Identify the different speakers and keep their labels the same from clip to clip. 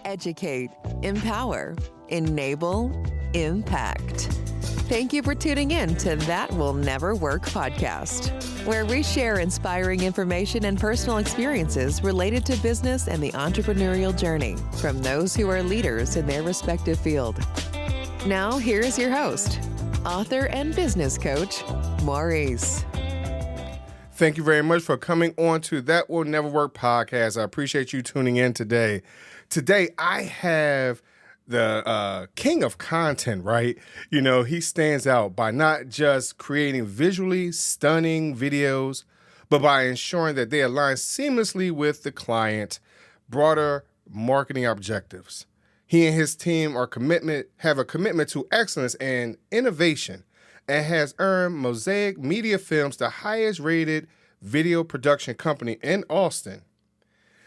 Speaker 1: educate, empower, enable, impact. Thank you for tuning in to That Will Never Work podcast, where we share inspiring information and personal experiences related to business and the entrepreneurial journey from those who are leaders in their respective field. Now, here's your host, author and business coach, Maurice.
Speaker 2: Thank you very much for coming on to That Will Never Work podcast. I appreciate you tuning in today. Today, I have the king of content, right? You know, he stands out by not just creating visually stunning videos, but by ensuring that they align seamlessly with the client, broader marketing objectives. He and his team have a commitment to excellence and innovation, and has earned Mosaic Media Films the highest rated video production company in Austin.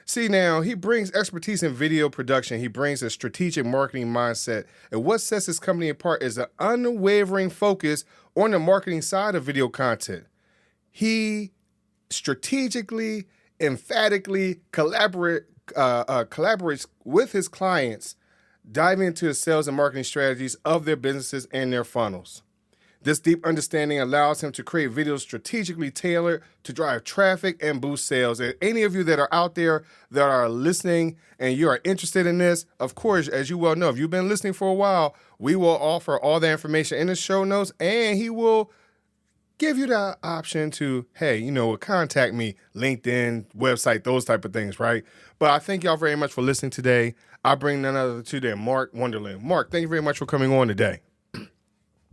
Speaker 2: See, now, he brings expertise in video production. He brings a strategic marketing mindset. And what sets his company apart is an unwavering focus on the marketing side of video content. He strategically, emphatically collaborates with his clients, diving into the sales and marketing strategies of their businesses and their funnels. This deep understanding allows him to create videos strategically tailored to drive traffic and boost sales. And any of you that are out there that are listening and you are interested in this, of course, as you well know, if you've been listening for a while, we will offer all the information in the show notes, and he will give you the option to, hey, contact me, LinkedIn, website, those type of things, right? But I thank y'all very much for listening today. I bring none other than Mark Wonderlin. Mark, thank you very much for coming on today.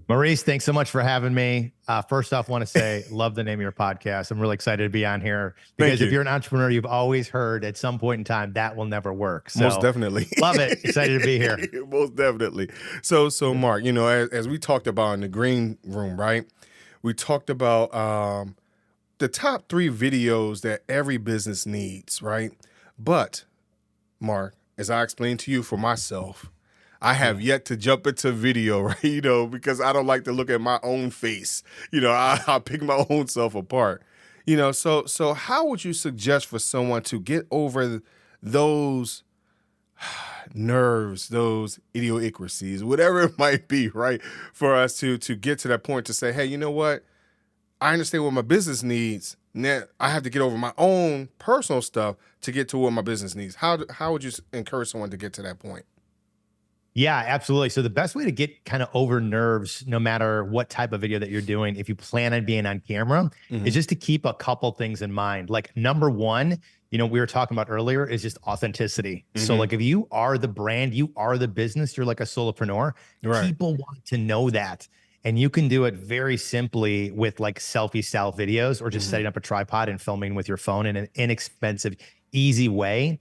Speaker 3: Maurice, thanks so much for having me. First off, want to say, love the name of your podcast. I'm really excited to be on here because if you're an entrepreneur, you've always heard at some point in time that will never work. So,
Speaker 2: most definitely.
Speaker 3: Love it. Excited to be here.
Speaker 2: Most definitely. So Mark, as we talked about in the green room, right? We talked about the top 3 videos that every business needs, right? But Mark, as I explained to you for myself, I have yet to jump into video, right? Because I don't like to look at my own face. I pick my own self apart. So how would you suggest for someone to get over those nerves, those idiosyncrasies, whatever it might be, right? For us to get to that point to say, hey, you know what? I understand what my business needs. Now I have to get over my own personal stuff to get to what my business needs. How would you encourage someone to get to that point?
Speaker 3: Yeah, absolutely. So the best way to get kind of over nerves, no matter what type of video that you're doing, if you plan on being on camera, is just to keep a couple things in mind. Like number one, we were talking about earlier, is just authenticity. So like if you are the brand, you are the business, you're like a solopreneur, right? People want to know that. And you can do it very simply with like selfie style videos, or just setting up a tripod and filming with your phone in an inexpensive, easy way.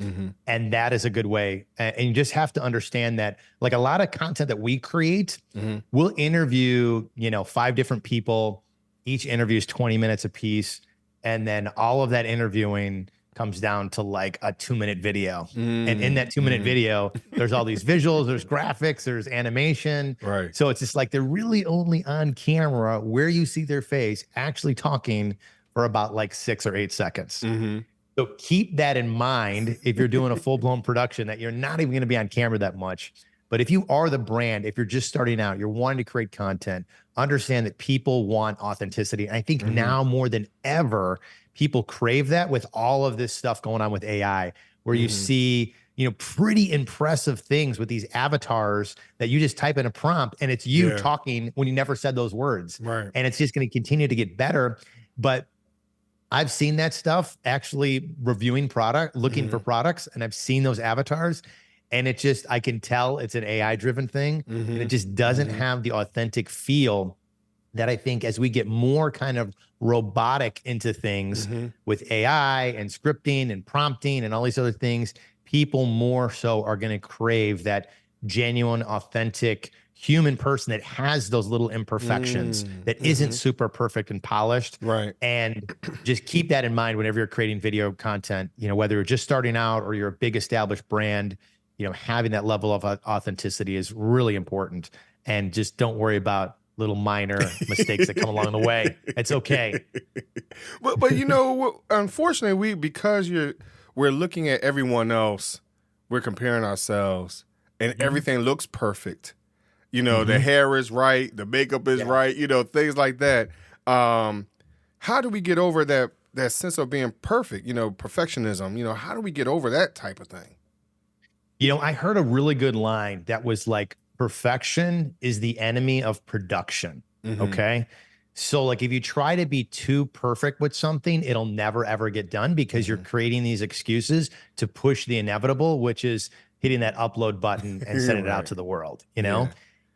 Speaker 3: And that is a good way. And you just have to understand that, like, a lot of content that we create, we'll interview, 5 different people. Each interview is 20 minutes a piece. And then all of that interviewing comes down to like a 2-minute video. And in that 2-minute video, there's all these visuals, there's graphics, there's animation.
Speaker 2: Right.
Speaker 3: So it's just like they're really only on camera where you see their face actually talking for about like 6 or 8 seconds. So keep that in mind if you're doing a full-blown production, that you're not even going to be on camera that much. But if you are the brand, if you're just starting out, you're wanting to create content, understand that people want authenticity. And I think now more than ever, people crave that with all of this stuff going on with AI, where you see, pretty impressive things with these avatars that you just type in a prompt and it's you talking when you never said those words.
Speaker 2: Right.
Speaker 3: And it's just going to continue to get better. But I've seen that stuff actually reviewing product, looking for products, and I've seen those avatars, and I can tell it's an AI driven thing, and it just doesn't have the authentic feel that I think as we get more kind of robotic into things with AI and scripting and prompting and all these other things, people more so are going to crave that genuine, authentic human person that has those little imperfections, that isn't super perfect and polished.
Speaker 2: Right.
Speaker 3: And just keep that in mind whenever you're creating video content, whether you're just starting out or you're a big established brand, having that level of authenticity is really important. And just don't worry about little minor mistakes that come along the way. It's okay.
Speaker 2: But unfortunately, because we're looking at everyone else, we're comparing ourselves and everything looks perfect. You know,
Speaker 3: Mm-hmm.
Speaker 2: the hair is right, the makeup is right, you know, things like that. How do we get over that sense of being perfect, you know, perfectionism? You know, how do we get over that type of thing?
Speaker 3: You know, I heard a really good line that was like, perfection is the enemy of production. Okay. So, like, if you try to be too perfect with something, it'll never, ever get done because you're creating these excuses to push the inevitable, which is hitting that upload button and sending it out to the world, you know?
Speaker 2: Yeah.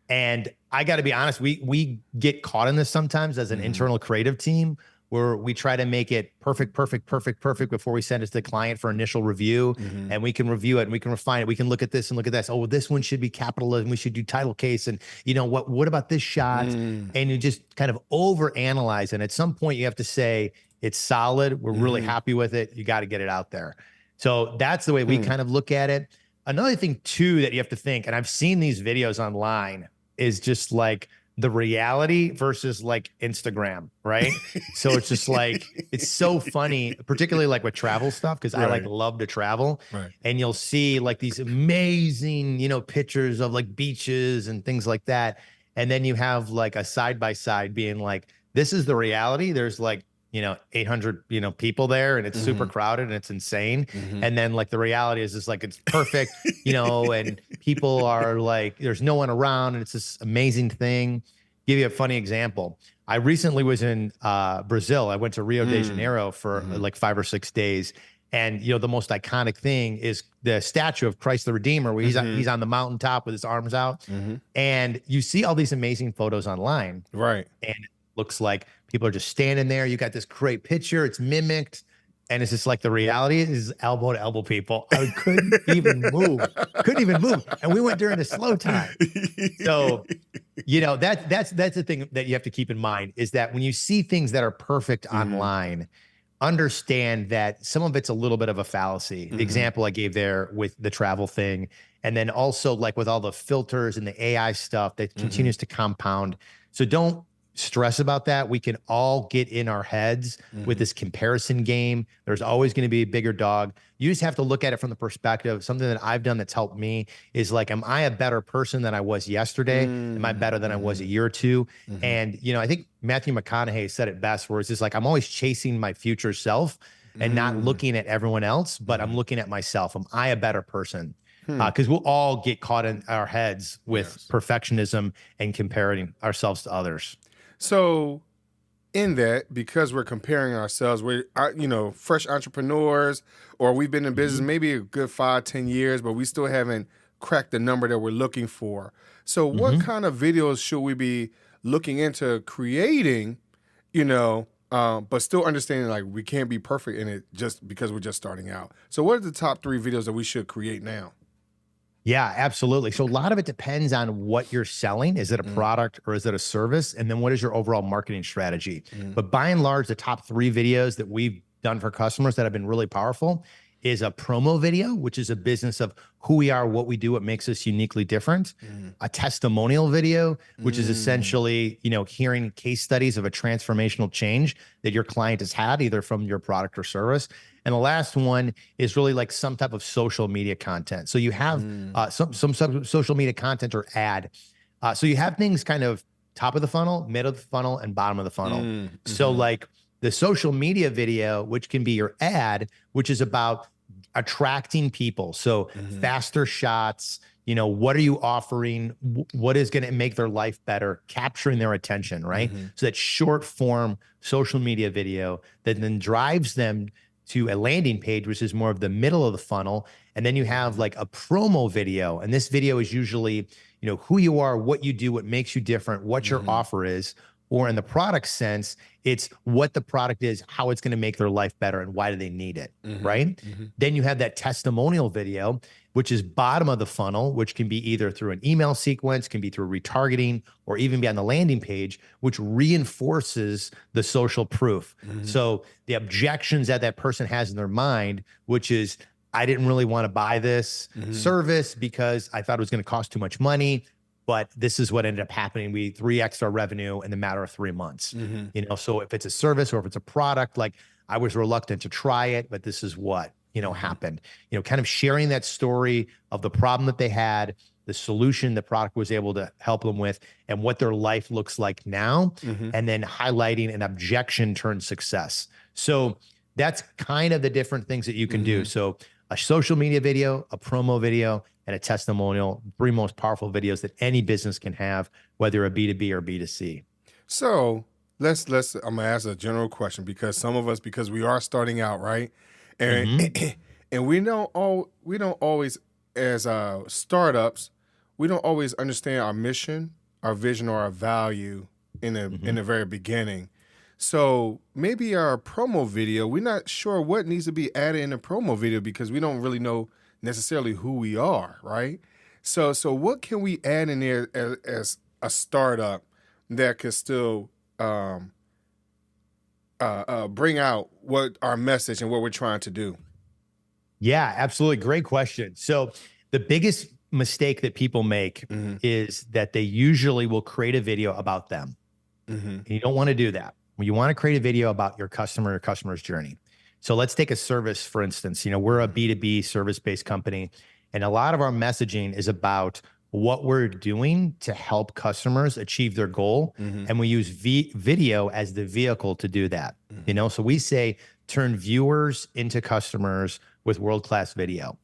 Speaker 3: And I got to be honest, we get caught in this sometimes as an internal creative team where we try to make it perfect before we send it to the client for initial review. And we can review it and we can refine it. We can look at this and look at this. Oh, well, this one should be capitalism. We should do title case. And you know, what about this shot? And you just kind of overanalyze. And at some point you have to say, it's solid. We're really happy with it. You got to get it out there. So that's the way we kind of look at it. Another thing too, that you have to think, and I've seen these videos online, is just like the reality versus like Instagram, right? So it's just like, it's so funny, particularly like with travel stuff, because I like love to travel. And you'll see like these amazing, you know, pictures of like beaches and things like that. And then you have like a side by side being like, this is the reality. There's like, you know, 800, you know, people there and it's super crowded and it's insane. And then like the reality is just like, it's perfect, you know, and people are like, there's no one around and it's this amazing thing. Give you a funny example. I recently was in Brazil. I went to Rio de Janeiro for like 5 or 6 days. And, you know, the most iconic thing is the statue of Christ the Redeemer, where he's on the mountaintop with his arms out. And you see all these amazing photos online.
Speaker 2: Right.
Speaker 3: And it looks like people are just standing there. You got this great picture. It's mimicked. And it's just like the reality is elbow to elbow people. I couldn't even move. And we went during the slow time. So, you know, that's the thing that you have to keep in mind is that when you see things that are perfect online, understand that some of it's a little bit of a fallacy. The example I gave there with the travel thing, and then also like with all the filters and the AI stuff that continues to compound. So don't stress about that. We can all get in our heads with this comparison game. There's always going to be a bigger dog. You just have to look at it from the perspective. Something that I've done that's helped me is like, am I a better person than I was yesterday? Am I better than I was a year or two? And, you know, I think Matthew McConaughey said it best, where it's just like, I'm always chasing my future self and not looking at everyone else, but I'm looking at myself. Am I a better person? Because we'll all get caught in our heads with perfectionism and comparing ourselves to others.
Speaker 2: So in that, because we're comparing ourselves, we're, you know, fresh entrepreneurs, or we've been in business maybe a good 5-10 years, but we still haven't cracked the number that we're looking for. So what kind of videos should we be looking into creating, you know, but still understanding like we can't be perfect in it just because we're just starting out? So what are the top 3 videos that we should create now?
Speaker 3: Yeah, absolutely. So a lot of it depends on what you're selling. Is it a product or is it a service? And then what is your overall marketing strategy? But by and large, the top 3 videos that we've done for customers that have been really powerful is a promo video, which is a business of who we are, what we do, what makes us uniquely different. A testimonial video, which is essentially, you know, hearing case studies of a transformational change that your client has had, either from your product or service. And the last one is really like some type of social media content. So you have some social media content or ad. So you have things kind of top of the funnel, middle of the funnel, and bottom of the funnel. So like the social media video, which can be your ad, which is about attracting people. So faster shots, you know, what are you offering? What is going to make their life better? Capturing their attention, right? So that short form social media video that then drives them to a landing page, which is more of the middle of the funnel. And then you have like a promo video. And this video is usually, you know, who you are, what you do, what makes you different, what your offer is. Or in the product sense, it's what the product is, how it's going to make their life better, and why do they need it, right? Then you have that testimonial video, which is bottom of the funnel, which can be either through an email sequence, can be through retargeting, or even be on the landing page, which reinforces the social proof. So the objections that that person has in their mind, which is, I didn't really want to buy this service because I thought it was going to cost too much money. But this is what ended up happening. We 3x'd our revenue in the matter of 3 months. You know, so if it's a service or if it's a product, like I was reluctant to try it, but this is what happened, kind of sharing that story of the problem that they had, the solution the product was able to help them with, and what their life looks like now, and then highlighting an objection turned success. So that's kind of the different things that you can do. So a social media video, a promo video, and a testimonial, 3 most powerful videos that any business can have, whether a B2B or B2C.
Speaker 2: So let's I'm gonna ask a general question, because some of us, because we are starting out, right? And and we don't always, as startups, we don't always understand our mission, our vision, or our value in the very beginning. So maybe our promo video, we're not sure what needs to be added in a promo video because we don't really know necessarily who we are, right? So what can we add in there as a startup that could still bring out what our message and what we're trying to do?
Speaker 3: Yeah, absolutely. Great question. So the biggest mistake that people make is that they usually will create a video about them. And you don't want to do that. You want to create a video about your customer's journey. So let's take a service, for instance. We're a B2B service-based company, and a lot of our messaging is about what we're doing to help customers achieve their goal. And we use video as the vehicle to do that. So we say, turn viewers into customers with world-class video.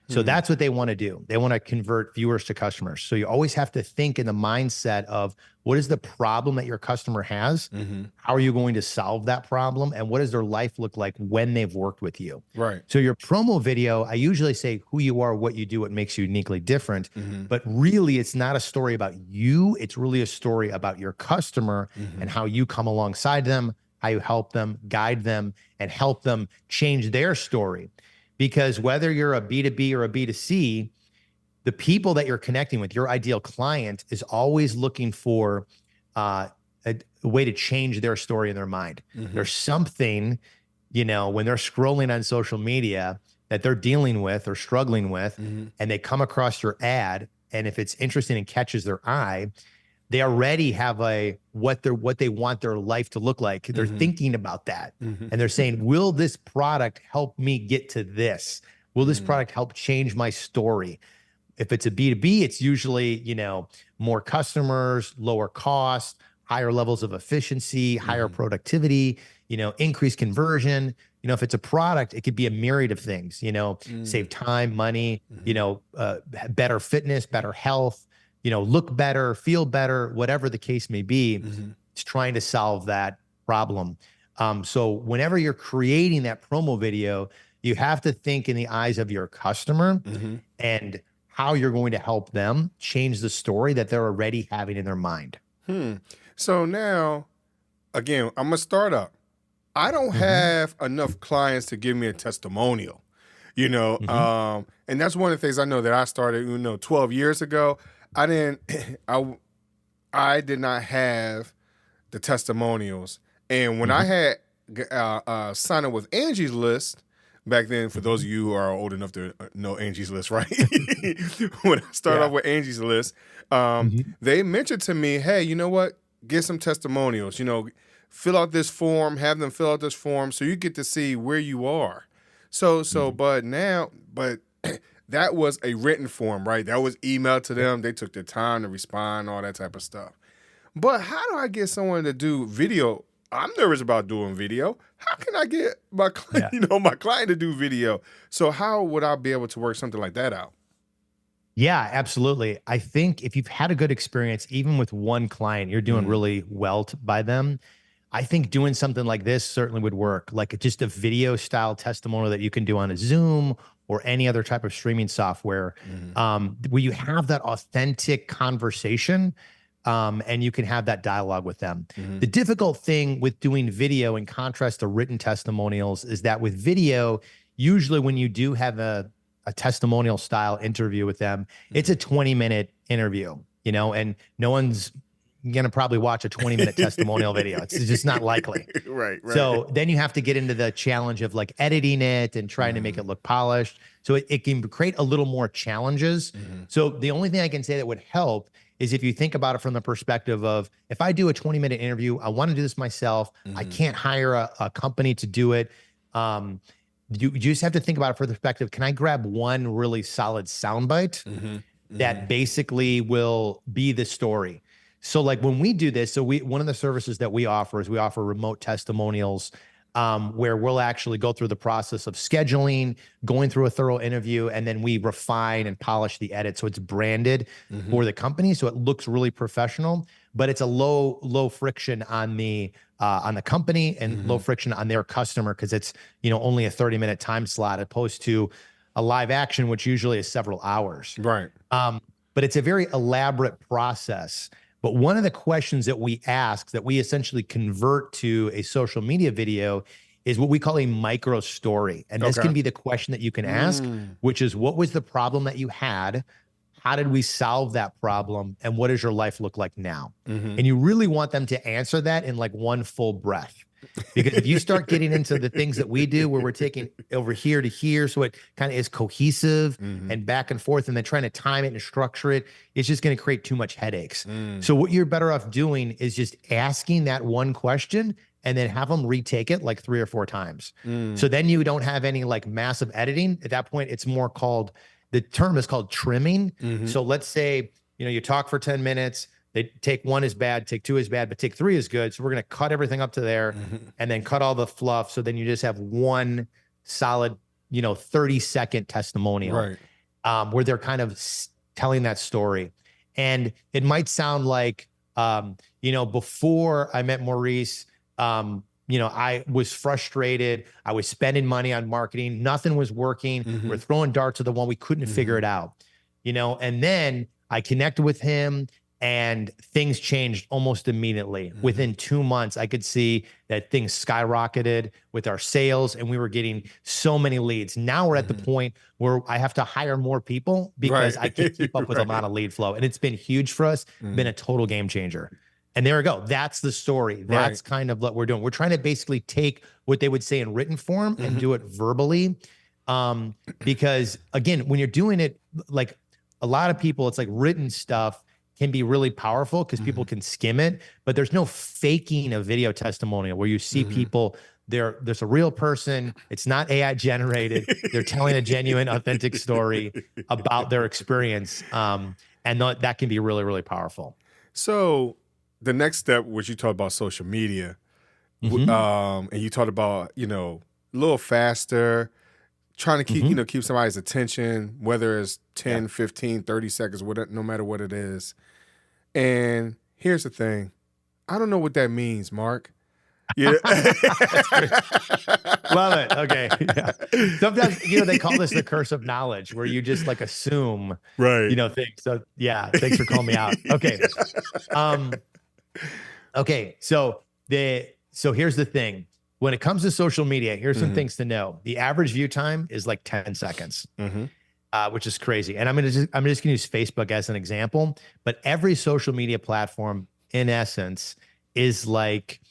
Speaker 3: So that's what they want to do. They want to convert viewers to customers. So you always have to think in the mindset of, what is the problem that your customer has? How are you going to solve that problem? And what does their life look like when they've worked with you?
Speaker 2: Right.
Speaker 3: So your promo video, I usually say who you are, what you do, what makes you uniquely different. But really, it's not a story about you. It's really a story about your customer and how you come alongside them, how you help them, guide them, and help them change their story. Because whether you're a B2B or a B2C, the people that you're connecting with, your ideal client, is always looking for a way to change their story in their mind. There's something, when they're scrolling on social media that they're dealing with or struggling with, and they come across your ad, and if it's interesting and catches their eye, they already have what they want their life to look like. They're thinking about that. And they're saying, will this product help me get to this? Will this product help change my story? If it's a B2B, it's usually, more customers, lower cost, higher levels of efficiency, higher productivity, increased conversion. If it's a product, it could be a myriad of things, save time, money, better fitness, better health, look better, feel better, whatever the case may be. It's trying to solve that problem. So whenever you're creating that promo video, you have to think in the eyes of your customer and how you're going to help them change the story that they're already having in their mind.
Speaker 2: So now, again, I'm a startup. I don't have enough clients to give me a testimonial, and that's one of the things I know that I started, 12 years ago. I did not have the testimonials. And when I had signed up with Angie's List back then, for those of you who are old enough to know Angie's List, right? When I started off with Angie's List, they mentioned to me, hey, you know what? Get some testimonials, fill out this form, have them fill out this form so you get to see where you are. But that was a written form, right? That was emailed to them. They took their time to respond, all that type of stuff. But how do I get someone to do video? I'm nervous about doing video. How can I get my my client to do video? So how would I be able to work something like that out?
Speaker 3: Yeah, absolutely. I think if you've had a good experience, even with one client, you're doing really well by them. I think doing something like this certainly would work, like just a video style testimonial that you can do on a Zoom or any other type of streaming software, where you have that authentic conversation and you can have that dialogue with them. The difficult thing with doing video, in contrast to written testimonials, is that with video, usually when you do have a testimonial style interview with them, it's a 20-minute interview, and no one's going to probably watch a 20-minute testimonial video. It's just not likely.
Speaker 2: Right.
Speaker 3: So then you have to get into the challenge of like editing it and trying to make it look polished. So it can create a little more challenges. So the only thing I can say that would help is if you think about it from the perspective of, if I do a 20-minute interview, I want to do this myself. I can't hire a company to do it. you just have to think about it from the perspective, can I grab one really solid soundbite that basically will be the story? So like when we do this, one of the services that we offer is we offer remote testimonials, where we'll actually go through the process of scheduling, going through a thorough interview, and then we refine and polish the edit. So it's branded for the company. So it looks really professional, but it's a low friction on the company and low friction on their customer, because it's, only a 30-minute time slot opposed to a live action, which usually is several hours.
Speaker 2: Right.
Speaker 3: But it's a very elaborate process. But one of the questions that we ask, that we essentially convert to a social media video, is what we call a micro story. And this can be the question that you can ask, which is, what was the problem that you had? How did we solve that problem? And what does your life look like now? And you really want them to answer that in like one full breath. Because if you start getting into the things that we do, where we're taking over here to here, so it kind of is cohesive and back and forth, and then trying to time it and structure it, it's just going to create too much headaches. So what you're better off doing is just asking that one question and then have them retake it like 3 or 4 times. So then you don't have any like massive editing. At that point, it's more called, the term is called trimming. So let's say, you talk for 10 minutes. They take 1 is bad, take 2 is bad, but take 3 is good. So we're going to cut everything up to there and then cut all the fluff. So then you just have one solid, 30-second testimonial, where they're kind of telling that story. And it might sound like, before I met Maurice, I was frustrated. I was spending money on marketing. Nothing was working. We're throwing darts at the wall. We couldn't figure it out, and then I connected with him, and things changed almost immediately. Within 2 months, I could see that things skyrocketed with our sales, and we were getting so many leads. Now we're at the point where I have to hire more people because I can't keep up with the amount of lead flow. And it's been huge for us, been a total game changer. And there we go. That's the story. That's kind of what we're doing. We're trying to basically take what they would say in written form and do it verbally. Because again, when you're doing it, like a lot of people, it's like written stuff can be really powerful because people can skim it, but there's no faking a video testimonial where you see people, there's a real person. It's not AI generated. They're telling a genuine, authentic story about their experience. And that can be really, really powerful.
Speaker 2: So the next step, which you talked about social media, and you talked about, a little faster, trying to keep, keep somebody's attention, whether it's 10, 15, 30 seconds, whatever, no matter what it is. And here's the thing. I don't know what that means, Mark. Yeah.
Speaker 3: Love it. Okay. Yeah. Sometimes, they call this the curse of knowledge, where you just like assume, things. So yeah, thanks for calling me out. Okay. Okay. So here's the thing. When it comes to social media, here's some things to know. The average view time is like 10 seconds, which is crazy. And I'm just going to use Facebook as an example, but every social media platform in essence is like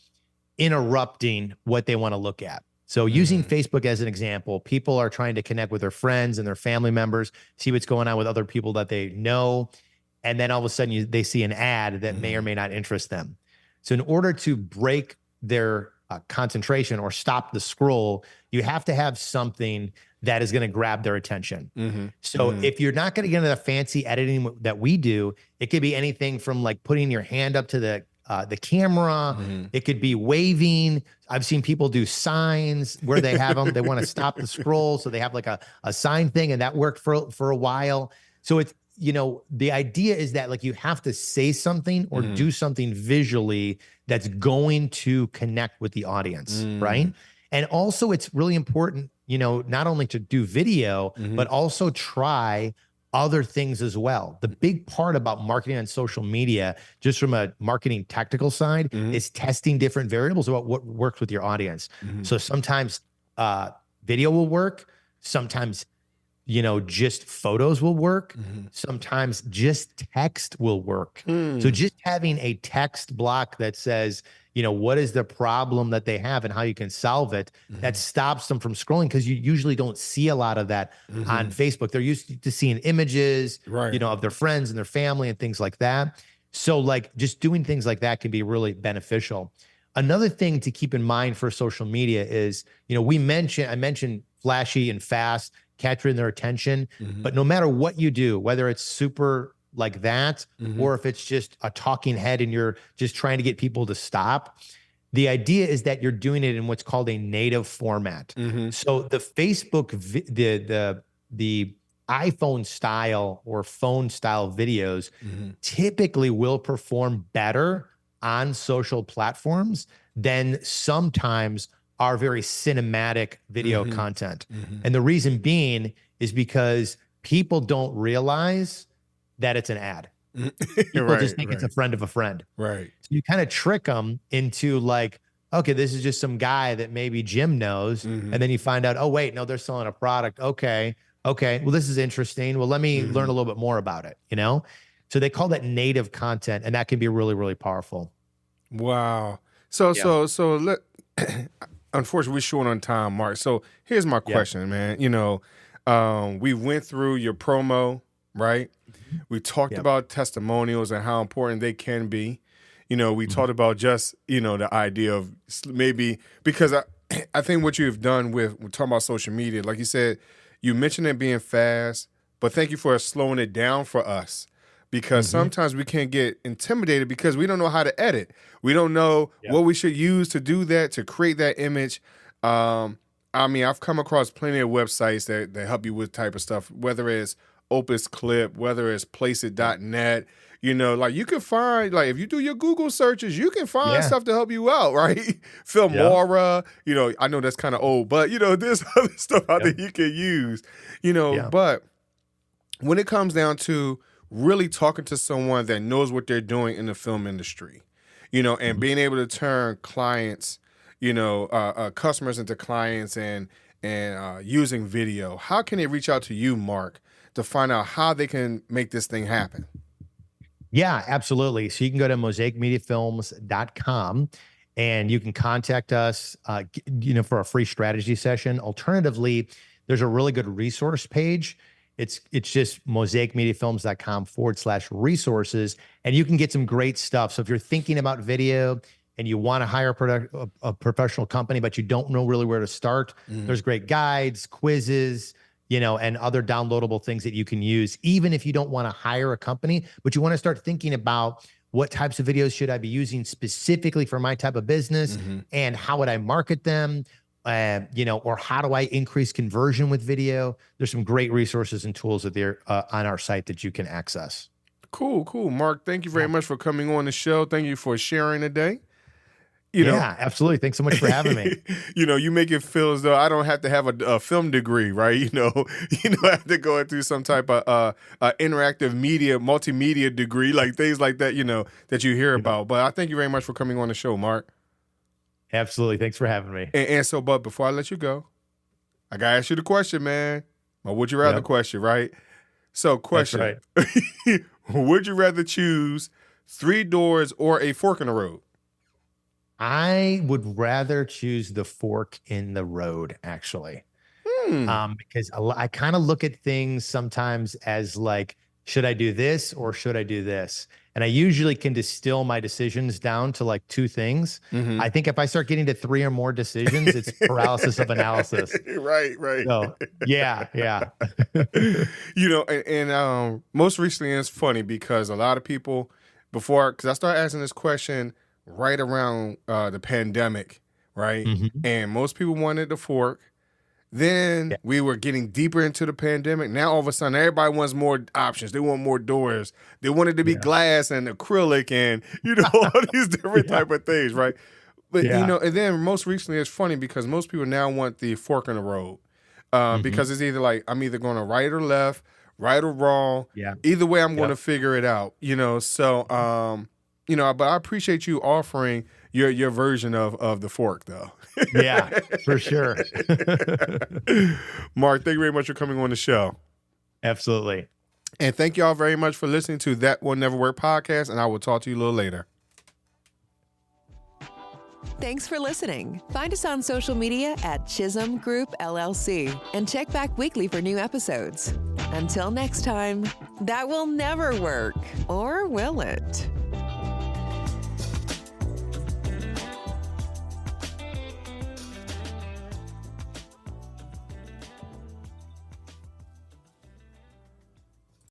Speaker 3: interrupting what they want to look at. So using Facebook as an example, people are trying to connect with their friends and their family members, see what's going on with other people that they know. And then all of a sudden they see an ad that may or may not interest them. So in order to break their concentration or stop the scroll, you have to have something that is going to grab their attention. So if you're not going to get into the fancy editing that we do, it could be anything from like putting your hand up to the camera. It could be waving. I've seen people do signs where they have them. They want to stop the scroll, so they have like a sign thing, and that worked for a while. So it's, the idea is that like you have to say something or do something visually that's going to connect with the audience, right? And also it's really important, not only to do video, but also try other things as well. The big part about marketing on social media, just from a marketing tactical side, is testing different variables about what works with your audience. So sometimes video will work. Sometimes just photos will work. Sometimes just text will work. So just having a text block that says, what is the problem that they have and how you can solve it, that stops them from scrolling, because you usually don't see a lot of that on Facebook. They're used to seeing images, of their friends and their family and things like that. So like just doing things like that can be really beneficial. Another thing to keep in mind for social media is, I mentioned flashy and fast, capturing their attention. But no matter what you do, whether it's super like that, or if it's just a talking head and you're just trying to get people to stop, the idea is that you're doing it in what's called a native format. So the Facebook, the iPhone style or phone style videos typically will perform better on social platforms than sometimes our very cinematic video content. And the reason being is because people don't realize that it's an ad. People just think it's a friend of a friend.
Speaker 2: Right.
Speaker 3: So you kind of trick them into like, okay, this is just some guy that maybe Jim knows. And then you find out, oh, wait, no, they're selling a product. Okay. Well, this is interesting. Well, let me learn a little bit more about it, you know? So they call that native content, and that can be really, really powerful.
Speaker 2: Wow. So let, unfortunately, we're short on time, Mark. So here's my question, man. You know, we went through your promo, right? We talked about testimonials and how important they can be. You know, we talked about just, you know, the idea of maybe, because I think what you've done we're talking about social media, like you said, you mentioned it being fast, but thank you for slowing it down for us, because sometimes we can get intimidated because we don't know how to edit. We don't know what we should use to do that, to create that image. I mean, I've come across plenty of websites that help you with type of stuff, whether it's Opus Clip, whether it's placeit.net, you know, like you can find, like if you do your Google searches, you can find stuff to help you out, right? Filmora, you know, I know that's kind of old, but you know, there's other stuff out there you can use, you know, but when it comes down to really talking to someone that knows what they're doing in the film industry, you know, and being able to turn clients, you know, customers into clients and using video, how can they reach out to you, Mark, to find out how they can make this thing happen?
Speaker 3: Yeah, absolutely. So you can go to mosaicmediafilms.com and you can contact us, you know, for a free strategy session. Alternatively, there's a really good resource page. It's just mosaicmediafilms.com/resources, and you can get some great stuff. So if you're thinking about video and you want to hire a professional company, but you don't know really where to start, there's great guides, quizzes, you know, and other downloadable things that you can use, even if you don't want to hire a company, but you want to start thinking about what types of videos should I be using specifically for my type of business, and how would I market them, you know, or how do I increase conversion with video? There's some great resources and tools that they're on our site that you can access.
Speaker 2: Cool. Mark, thank you very much for coming on the show. Thank you for sharing today. You know,
Speaker 3: absolutely. Thanks so much for having me.
Speaker 2: You know, you make it feel as though I don't have to have a film degree, right? You know, I have to go through some type of interactive media, multimedia degree, like things like that, you know, that you hear about. But I thank you very much for coming on the show, Mark.
Speaker 3: Absolutely. Thanks for having me.
Speaker 2: And so, but before I let you go, I got to ask you the question, man. My would you rather question, right? So question,
Speaker 3: That's right.
Speaker 2: Would you rather choose 3 doors or a fork in the road?
Speaker 3: I would rather choose the fork in the road, actually, because I kind of look at things sometimes as like, should I do this or should I do this? And I usually can distill my decisions down to like 2 things. I think if I start getting to 3 or more decisions, it's paralysis of analysis.
Speaker 2: Right.
Speaker 3: So, yeah.
Speaker 2: You know, and most recently, it's funny because a lot of people because I started asking this question right around the pandemic, right? And most people wanted the fork. Then we were getting deeper into the pandemic. Now all of a sudden, everybody wants more options. They want more doors. They want it to be glass and acrylic and, you know, all these different type of things, right? But, you know, and then most recently, it's funny because most people now want the fork in the road because it's either like, I'm either going to right or left, right or wrong. Either way, I'm going to figure it out, you know? So, you know, but I appreciate you offering your version of the fork, though.
Speaker 3: Yeah, for sure.
Speaker 2: Mark, thank you very much for coming on the show.
Speaker 3: Absolutely.
Speaker 2: And thank y'all very much for listening to That Will Never Work podcast, and I will talk to you a little later.
Speaker 1: Thanks for listening. Find us on social media at Chisholm Group LLC and check back weekly for new episodes. Until next time, that will never work, or will it?